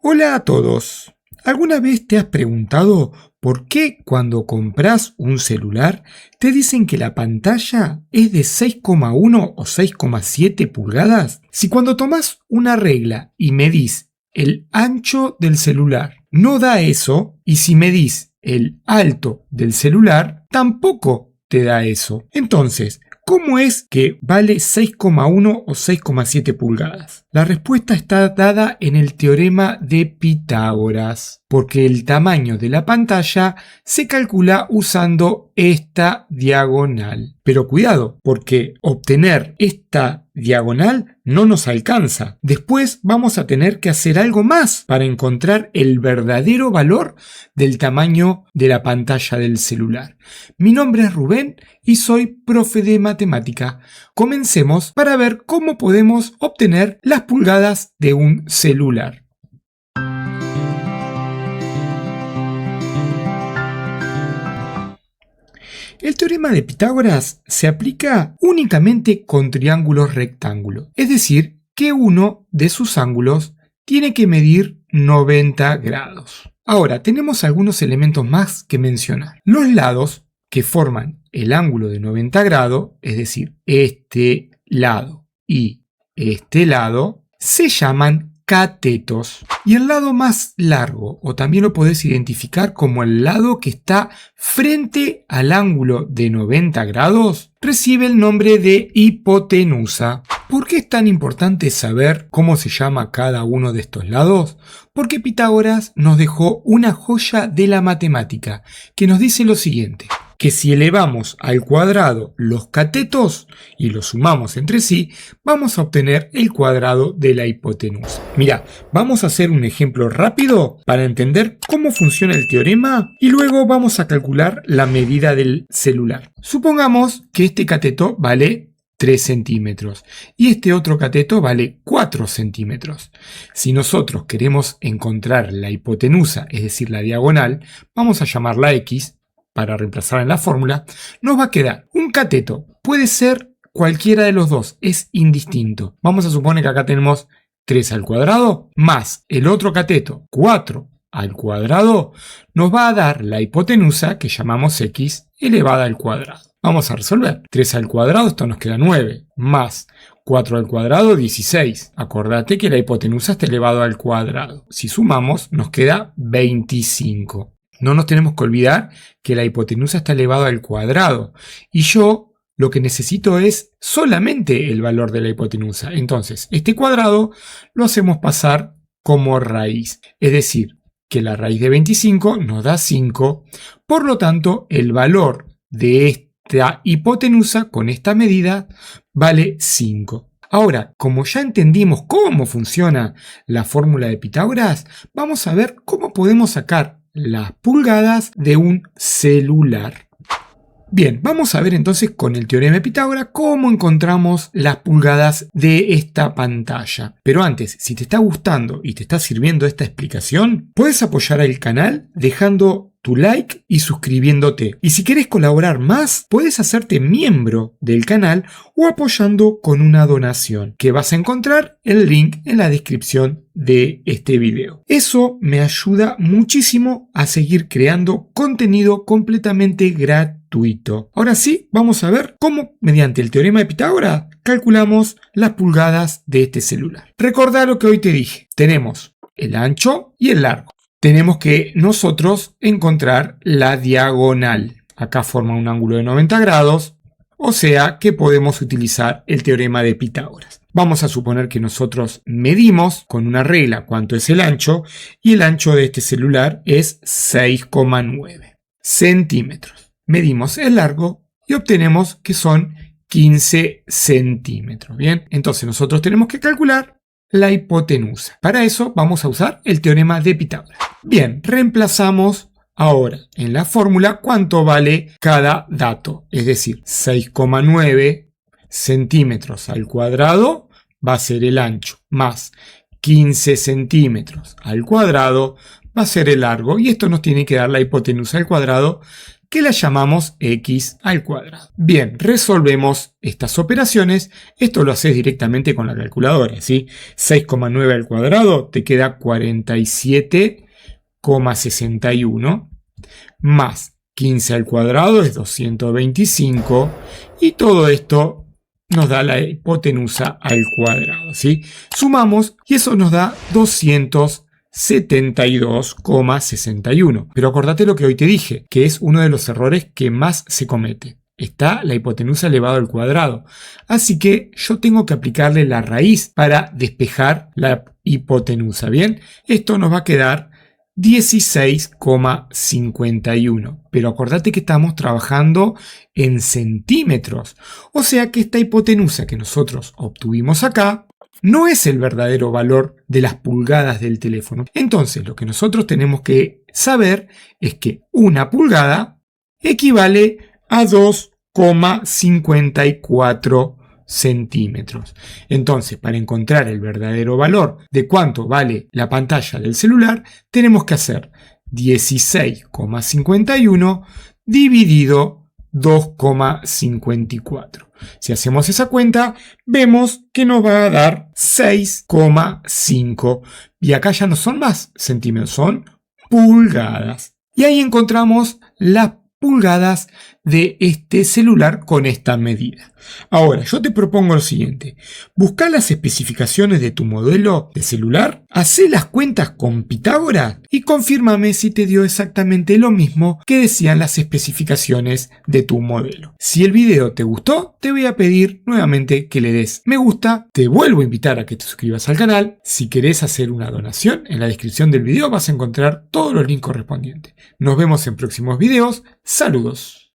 Hola a todos. ¿Alguna vez te has preguntado por qué cuando compras un celular te dicen que la pantalla es de 6,1 o 6,7 pulgadas? Si cuando tomas una regla y medís el ancho del celular no da eso, y si medís el alto del celular tampoco te da eso. Entonces, ¿cómo es que vale 6,1 o 6,7 pulgadas? La respuesta está dada en el teorema de Pitágoras, porque el tamaño de la pantalla se calcula usando esta diagonal. Pero cuidado, porque obtener esta diagonal no nos alcanza. Después vamos a tener que hacer algo más para encontrar el verdadero valor del tamaño de la pantalla del celular. Mi nombre es Rubén y soy profe de matemática. Comencemos para ver cómo podemos obtener las pulgadas de un celular. El teorema de Pitágoras se aplica únicamente con triángulos rectángulos, es decir, que uno de sus ángulos tiene que medir 90 grados. Ahora, tenemos algunos elementos más que mencionar. Los lados que forman el ángulo de 90 grados, es decir, este lado y este lado, se llaman catetos. Y el lado más largo, o también lo podés identificar como el lado que está frente al ángulo de 90 grados, recibe el nombre de hipotenusa. ¿Por qué es tan importante saber cómo se llama cada uno de estos lados? Porque Pitágoras nos dejó una joya de la matemática que nos dice lo siguiente: que si elevamos al cuadrado los catetos y los sumamos entre sí, vamos a obtener el cuadrado de la hipotenusa. Mira, vamos a hacer un ejemplo rápido para entender cómo funciona el teorema y luego vamos a calcular la medida del celular. Supongamos que este cateto vale 3 centímetros y este otro cateto vale 4 centímetros. Si nosotros queremos encontrar la hipotenusa, es decir, la diagonal, vamos a llamarla X, para reemplazar en la fórmula, nos va a quedar un cateto. Puede ser cualquiera de los dos, es indistinto. Vamos a suponer que acá tenemos 3 al cuadrado más el otro cateto, 4 al cuadrado, nos va a dar la hipotenusa que llamamos X elevada al cuadrado. Vamos a resolver. 3 al cuadrado, esto nos queda 9, más 4 al cuadrado, 16. Acordate que la hipotenusa está elevada al cuadrado. Si sumamos, nos queda 25. No nos tenemos que olvidar que la hipotenusa está elevada al cuadrado. Y yo lo que necesito es solamente el valor de la hipotenusa. Entonces, este cuadrado lo hacemos pasar como raíz. Es decir, que la raíz de 25 nos da 5. Por lo tanto, el valor de esta hipotenusa con esta medida vale 5. Ahora, como ya entendimos cómo funciona la fórmula de Pitágoras, vamos a ver cómo podemos sacar las pulgadas de un celular. Bien, vamos a ver entonces con el teorema de Pitágoras cómo encontramos las pulgadas de esta pantalla. Pero antes, si te está gustando y te está sirviendo esta explicación, puedes apoyar al canal dejando tu like y suscribiéndote. Y si quieres colaborar más, puedes hacerte miembro del canal o apoyando con una donación, que vas a encontrar el link en la descripción de este video. Eso me ayuda muchísimo a seguir creando contenido completamente gratuito. Ahora sí, vamos a ver cómo, mediante el teorema de Pitágoras, calculamos las pulgadas de este celular. Recordá lo que hoy te dije. Tenemos el ancho y el largo. Tenemos que nosotros encontrar la diagonal. Acá forma un ángulo de 90 grados, o sea que podemos utilizar el teorema de Pitágoras. Vamos a suponer que nosotros medimos con una regla cuánto es el ancho, y el ancho de este celular es 6,9 centímetros. Medimos el largo y obtenemos que son 15 centímetros. Bien, entonces nosotros tenemos que calcular la hipotenusa. Para eso vamos a usar el teorema de Pitágoras. Bien, reemplazamos ahora en la fórmula cuánto vale cada dato. Es decir, 6,9 centímetros al cuadrado va a ser el ancho, más 15 centímetros al cuadrado va a ser el largo. Y esto nos tiene que dar la hipotenusa al cuadrado que la llamamos x al cuadrado. Bien, resolvemos estas operaciones. Esto lo haces directamente con la calculadora, ¿sí? 6,9 al cuadrado te queda 47,61 más 15 al cuadrado es 225 y todo esto nos da la hipotenusa al cuadrado, ¿sí? Sumamos y eso nos da 272,61. Pero acordate lo que hoy te dije, que es uno de los errores que más se comete. Está la hipotenusa elevado al cuadrado. Así que yo tengo que aplicarle la raíz para despejar la hipotenusa. Bien, esto nos va a quedar 16,51. Pero acordate que estamos trabajando en centímetros. O sea que esta hipotenusa que nosotros obtuvimos acá no es el verdadero valor de las pulgadas del teléfono. Entonces lo que nosotros tenemos que saber es que una pulgada equivale a 2,54 centímetros. Entonces, para encontrar el verdadero valor de cuánto vale la pantalla del celular, tenemos que hacer 16,51 dividido 2,54. Si hacemos esa cuenta, vemos que nos va a dar 6,5. Y acá ya no son más centímetros, son pulgadas. Y ahí encontramos las pulgadas de este celular con esta medida. Ahora, yo te propongo lo siguiente. Busca las especificaciones de tu modelo de celular, hacé las cuentas con Pitágoras y confírmame si te dio exactamente lo mismo que decían las especificaciones de tu modelo. Si el video te gustó, te voy a pedir nuevamente que le des me gusta. Te vuelvo a invitar a que te suscribas al canal. Si querés hacer una donación, en la descripción del video vas a encontrar todos los links correspondientes. Nos vemos en próximos videos. Saludos.